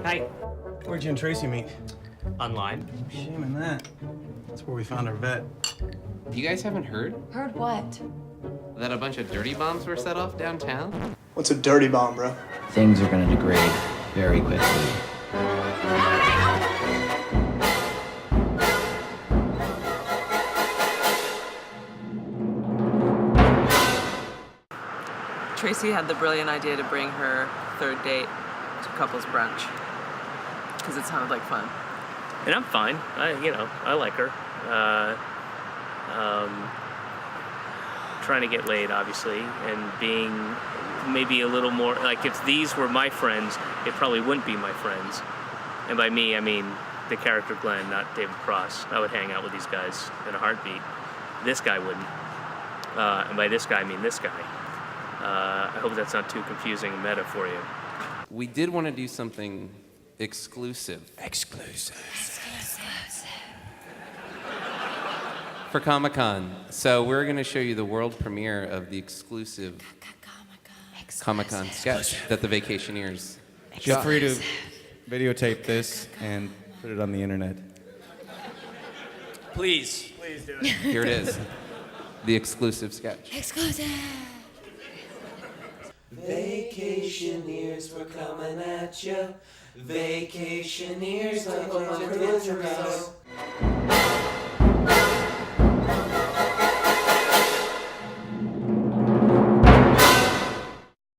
Hi. Where'd you and Tracy meet? Online. Shame in that. That's where we found our vet. You guys haven't heard? Heard what? That a bunch of dirty bombs were set off downtown? What's a dirty bomb, bro? Things are gonna degrade very quickly. Tracy had the brilliant idea to bring her third date to couples brunch because it sounded like fun. And I'm fine. I like her. Trying to get laid, obviously, and being maybe a little more, like if these were my friends, it probably wouldn't be my friends. And by me, I mean the character Glenn, not David Cross. I would hang out with these guys in a heartbeat. This guy wouldn't. And by this guy, I mean this guy. I hope that's not too confusing a meta for you. We did want to do something exclusive. For Comic-Con. So we're going to show you the world premiere of the exclusive Comic-Con sketch that the Vacationeers Feel shot. free to videotape this and put it on the internet. Please do it. Here it is. The exclusive sketch. Exclusive. Vacationeers, we're coming at ya. Vacationeers, like a bunch of